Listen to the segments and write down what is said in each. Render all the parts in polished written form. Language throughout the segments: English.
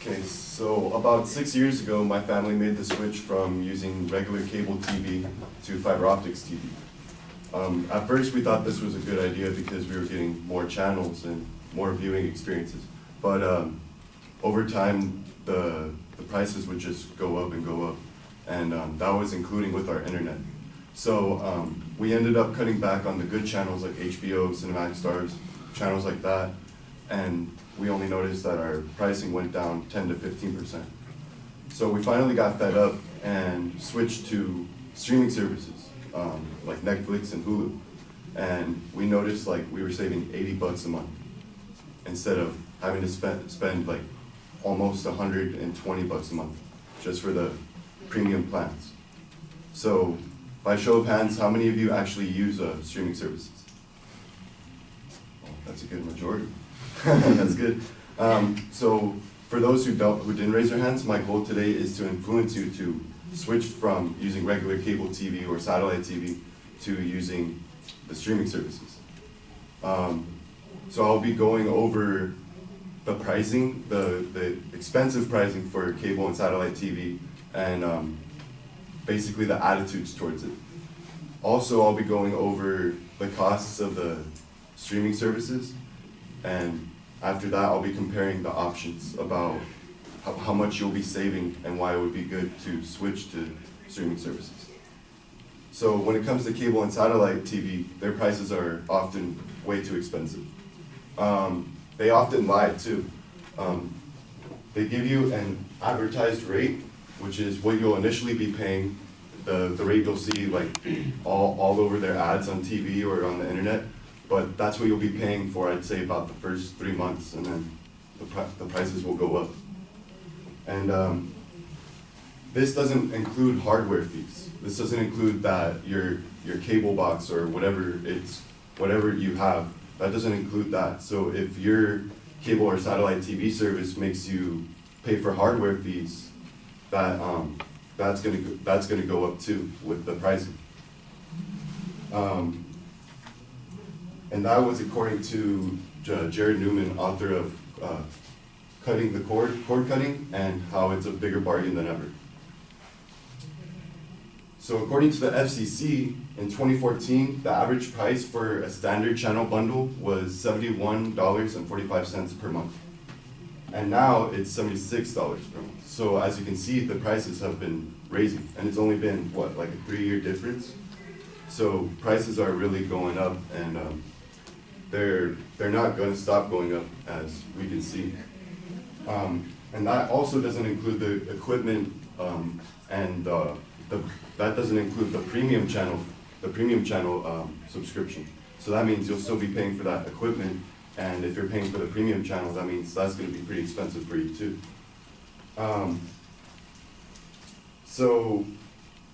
Okay, so about 6 years ago, my family made the switch from using regular cable TV to fiber optics TV. At first, we thought this was a good idea because we were getting more channels and more viewing experiences. But over time, the prices would just go up and go up. And that was including with our internet. So we ended up cutting back on the good channels like HBO, Cinemax Stars, channels like that. And we only noticed that our pricing went down 10 to 15%. So we finally got fed up and switched to streaming services like Netflix and Hulu. And we noticed like we were saving 80 bucks a month instead of having to spend like almost 120 bucks a month just for the premium plans. So by show of hands, how many of you actually use streaming services? Oh, that's a good majority. That's good. So for those who didn't raise their hands, my goal today is to influence you to switch from using regular cable TV or satellite TV to using the streaming services. So I'll be going over the pricing, the expensive pricing for cable and satellite TV, and basically the attitudes towards it. Also, I'll be going over the costs of the streaming services, and after that, I'll be comparing the options about how much you'll be saving and why it would be good to switch to streaming services. So when it comes to cable and satellite TV, their prices are often way too expensive. They often lie too. They give you an advertised rate, which is what you'll initially be paying, the rate you'll see like all over their ads on TV or on the internet. But that's what you'll be paying for, I'd say, about the first 3 months, and then the prices will go up. And this doesn't include hardware fees. This doesn't include that your cable box or whatever you have, that doesn't include that. So if your cable or satellite TV service makes you pay for hardware fees, that's gonna go up too with the pricing. And that was according to Jared Newman, author of Cutting the Cord Cutting, and how it's a bigger bargain than ever. So according to the FCC, in 2014, the average price for a standard channel bundle was $71.45 per month. And now it's $76 per month. So as you can see, the prices have been raising, and it's only been, what, like a 3-year difference? So prices are really going up, and they're not going to stop going up, as we can see. And that also doesn't include the equipment, and that doesn't include the premium channel subscription. So that means you'll still be paying for that equipment, and if you're paying for the premium channel, that means that's going to be pretty expensive for you too. So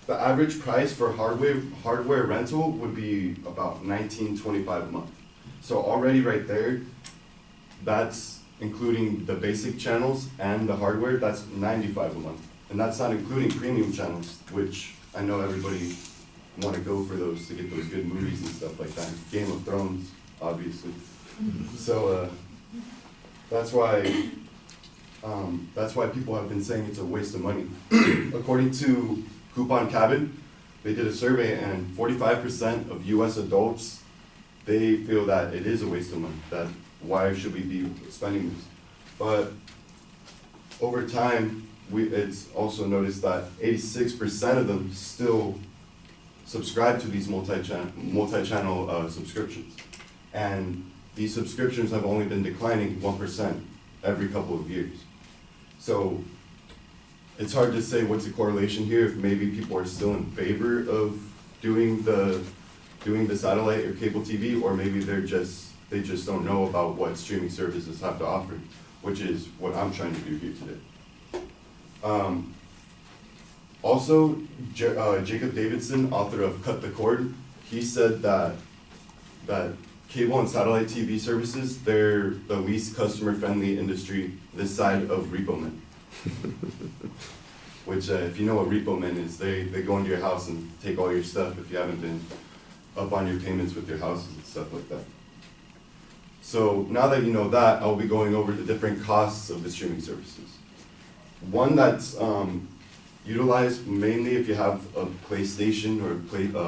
the average price for hardware rental would be about $19.25 a month. So already right there, that's including the basic channels and the hardware, that's $95 a month. And that's not including premium channels, which I know everybody want to go for those to get those good movies and stuff like that. Game of Thrones, obviously. So that's why people have been saying it's a waste of money. According to Coupon Cabin, they did a survey, and 45% of US adults, they feel that it is a waste of money, that why should we be spending this? But over time, it's also noticed that 86% of them still subscribe to these multi-channel subscriptions. And these subscriptions have only been declining 1% every couple of years. So it's hard to say what's the correlation here, if maybe people are still in favor of doing the satellite or cable TV, or maybe they just don't know about what streaming services have to offer, which is what I'm trying to do here today. Also, Jacob Davidson, author of Cut the Cord, he said that cable and satellite TV services, they're the least customer-friendly industry this side of repo men. Which, if you know what repo men is, they go into your house and take all your stuff if you haven't been up on your payments with your houses and stuff like that. So now that you know that, I'll be going over the different costs of the streaming services. one that's utilized mainly if you have a PlayStation or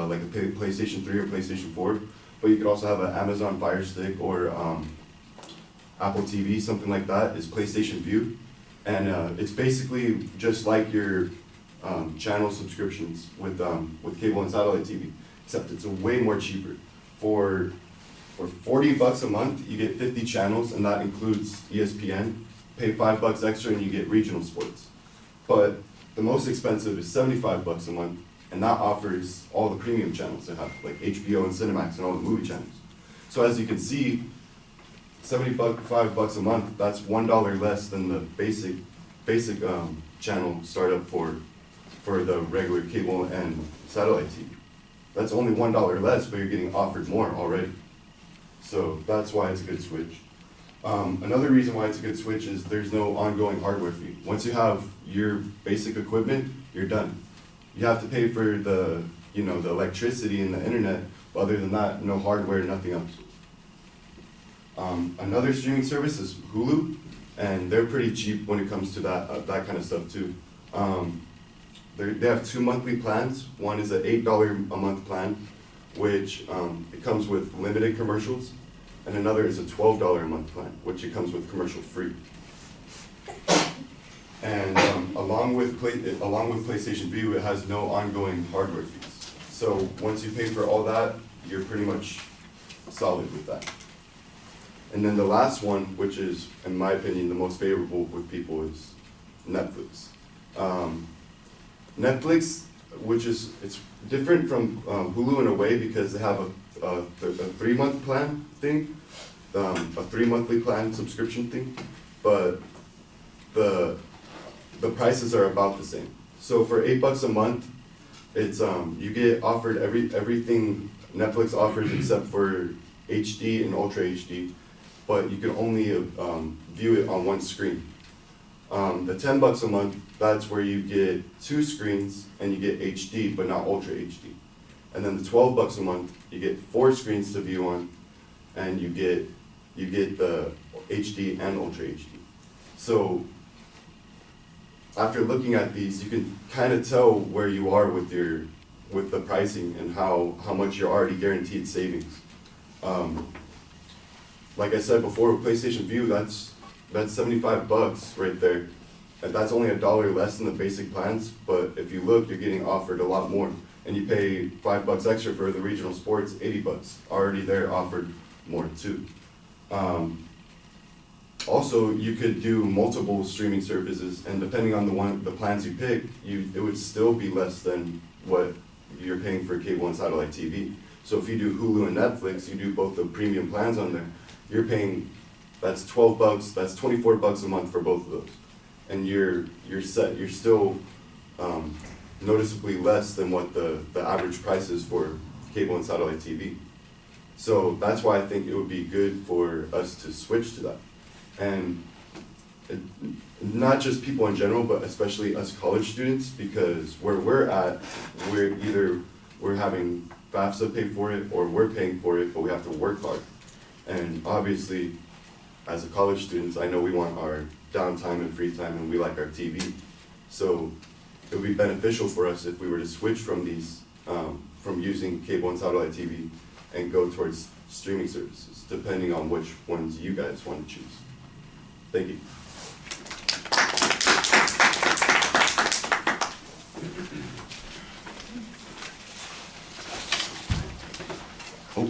like a PlayStation 3 or PlayStation 4, but you could also have an Amazon Fire Stick or Apple TV, something like that, is PlayStation View. And it's basically just like your channel subscriptions with cable and satellite TV, except it's way more cheaper. For $40 a month, you get 50 channels, and that includes ESPN. Pay $5 extra and you get regional sports. But the most expensive is $75 a month, and that offers all the premium channels they have, like HBO and Cinemax and all the movie channels. So as you can see, $75 a month, that's $1 less than the basic channel startup for the regular cable and satellite TV. That's only $1 less, but you're getting offered more already. So that's why it's a good switch. Another reason why it's a good switch is there's no ongoing hardware fee. Once you have your basic equipment, you're done. You have to pay for the electricity and the internet, but other than that, no hardware, nothing else. Another streaming service is Hulu, and they're pretty cheap when it comes to that kind of stuff too. They have 2 monthly plans. One is an $8 a month plan, which it comes with limited commercials, and another is a $12 a month plan, which it comes with commercial free. And along with PlayStation View, it has no ongoing hardware fees. So once you pay for all that, you're pretty much solid with that. And then the last one, which is, in my opinion, the most favorable with people, is Netflix. Netflix, it's different from Hulu in a way because they have a 3-month plan thing, a 3-monthly plan subscription thing, but the prices are about the same. So for $8 a month, it's you get offered everything Netflix offers except for HD and Ultra HD, but you can only view it on one screen. The $10 a month, that's where you get 2 screens and you get HD, but not Ultra HD. And then the $12 a month, you get 4 screens to view on, and you get the HD and Ultra HD. So after looking at these, you can kind of tell where you are with the pricing and how much you're already guaranteed savings. Like I said before, with PlayStation View, that's $75 right there. And that's only $1 less than the basic plans, but if you look, you're getting offered a lot more. And you pay $5 extra for the regional sports, $80. Already there offered more too. Also, you could do multiple streaming services, and depending on the plans you pick, it would still be less than what you're paying for cable and satellite TV. So if you do Hulu and Netflix, you do both the premium plans on there, you're paying, that's $12, that's $24 a month for both of those. And you're still noticeably less than what the average price is for cable and satellite TV. So that's why I think it would be good for us to switch to that. And not just people in general, but especially us college students, because where we're at, we're having FAFSA pay for it, or we're paying for it, but we have to work hard. And obviously, as a college students, I know we want our downtime and free time, and we like our TV. So it would be beneficial for us if we were to switch from from using cable and satellite TV and go towards streaming services, depending on which ones you guys want to choose. Thank you. Oh.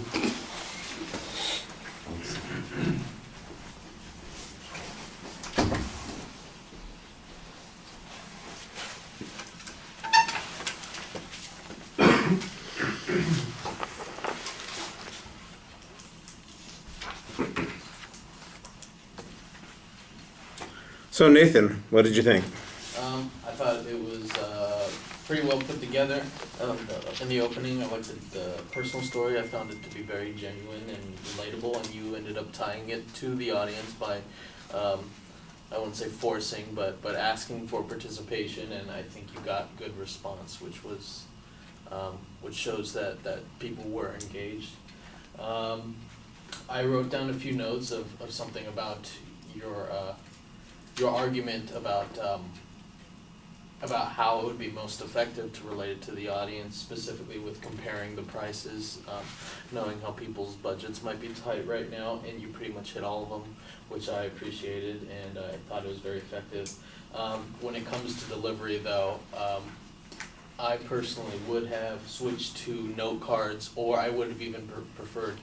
So Nathan, what did you think? I thought it was pretty well put together. In the opening, I liked the personal story. I found it to be very genuine and relatable, and you ended up tying it to the audience by, I wouldn't say forcing, but asking for participation, and I think you got good response, which was, which shows that people were engaged. I wrote down a few notes of something about your argument about about how it would be most effective to relate it to the audience, specifically with comparing the prices, knowing how people's budgets might be tight right now, and you pretty much hit all of them, which I appreciated, and I thought it was very effective. When it comes to delivery though, I personally would have switched to note cards, or I would have even preferred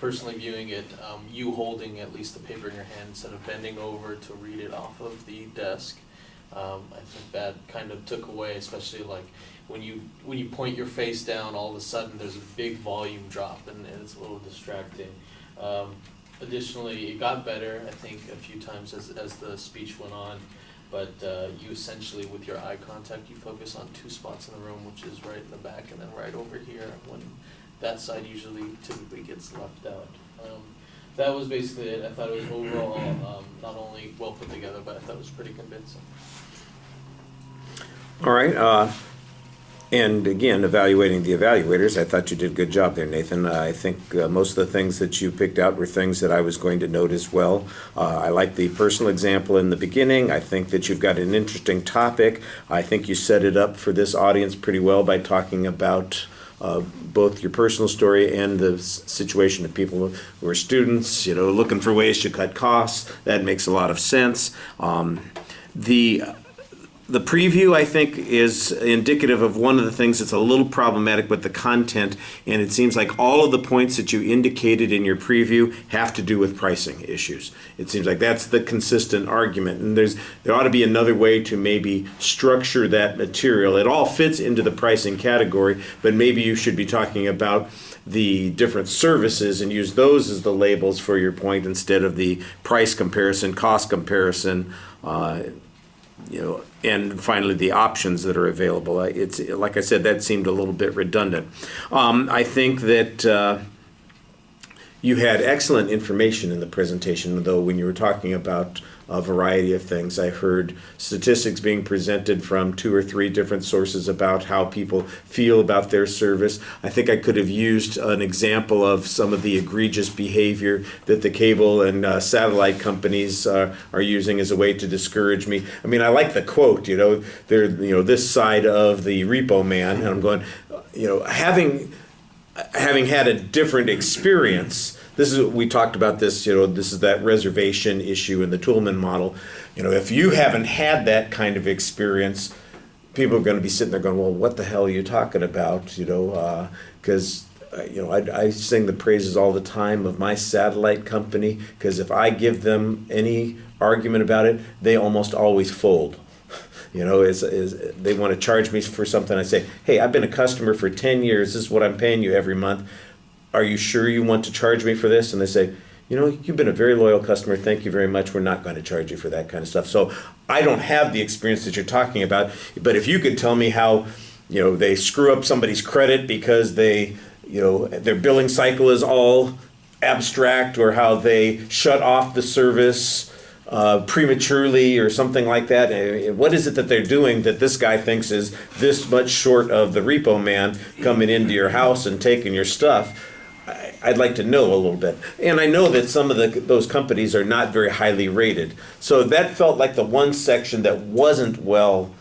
personally viewing it, you holding at least the paper in your hand instead of bending over to read it off of the desk. I think that kind of took away, especially like when you point your face down, all of a sudden there's a big volume drop, and it's a little distracting. Additionally, it got better, I think, a few times as the speech went on, but you essentially, with your eye contact, you focus on two spots in the room, which is right in the back and then right over here, when that side usually typically gets left out. That was basically it. I thought it was overall not only well put together, but I thought it was pretty convincing. All right. And again, evaluating the evaluators, I thought you did a good job there, Nathan. I think most of the things that you picked out were things that I was going to note as well. I like the personal example in the beginning. I think that you've got an interesting topic. I think you set it up for this audience pretty well by talking about both your personal story and the situation of people who are students, looking for ways to cut costs. That makes a lot of sense. The preview, I think, is indicative of one of the things that's a little problematic with the content, and it seems like all of the points that you indicated in your preview have to do with pricing issues. It seems like that's the consistent argument, and there ought to be another way to maybe structure that material. It all fits into the pricing category, but maybe you should be talking about the different services and use those as the labels for your point instead of the price comparison, cost comparison, and finally the options that are available. It's like I said, that seemed a little bit redundant. I think that you had excellent information in the presentation, though, when you were talking about a variety of things. I heard statistics being presented from 2 or 3 different sources about how people feel about their service. I think I could have used an example of some of the egregious behavior that the cable and satellite companies are using as a way to discourage me. I mean, I like the quote, they're, this side of the repo man, and I'm going, having had a different experience. We talked about this, this is that reservation issue in the Toolman model. If you haven't had that kind of experience, people are going to be sitting there going, well, what the hell are you talking about? Because, I sing the praises all the time of my satellite company, because if I give them any argument about it, they almost always fold. They want to charge me for something. I say, hey, I've been a customer for 10 years. This is what I'm paying you every month. Are you sure you want to charge me for this? And they say, you've been a very loyal customer. Thank you very much. We're not going to charge you for that kind of stuff. So I don't have the experience that you're talking about. But if you could tell me how, they screw up somebody's credit because their billing cycle is all abstract, or how they shut off the service prematurely or something like that. What is it that they're doing that this guy thinks is this much short of the repo man coming into your house and taking your stuff? I'd like to know a little bit. And I know that some of those companies are not very highly rated. So that felt like the one section that wasn't well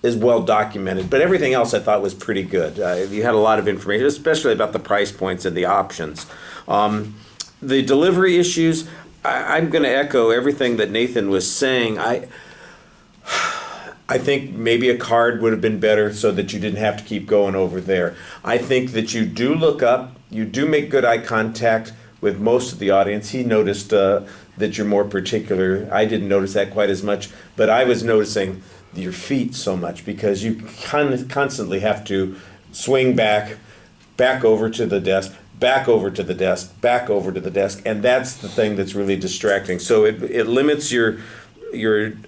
documented. But everything else I thought was pretty good. You had a lot of information, especially about the price points and the options. The delivery issues, I'm going to echo everything that Nathan was saying. I think maybe a card would have been better so that you didn't have to keep going over there. I think that you do look up, you do make good eye contact with most of the audience. He noticed that you're more particular. I didn't notice that quite as much, but I was noticing your feet so much because you constantly have to swing back over to the desk, back over to the desk, back over to the desk, and that's the thing that's really distracting. So it limits your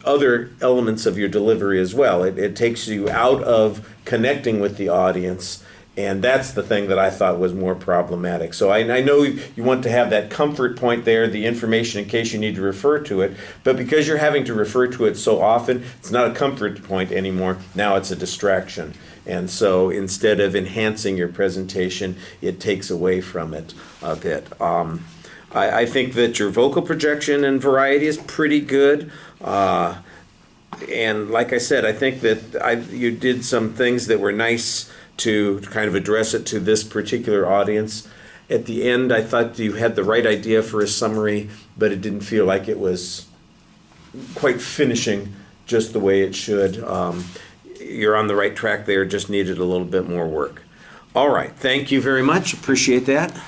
other elements of your delivery as well. It takes you out of connecting with the audience, and that's the thing that I thought was more problematic. So I know you want to have that comfort point there, the information in case you need to refer to it, but because you're having to refer to it so often, it's not a comfort point anymore. Now it's a distraction. And so instead of enhancing your presentation, it takes away from it a bit. I think that your vocal projection and variety is pretty good. And and like I said, I think that you did some things that were nice to kind of address it to this particular audience. At the end, I thought you had the right idea for a summary, but it didn't feel like it was quite finishing just the way it should. You're on the right track there, just needed a little bit more work. All right, thank you very much, appreciate that.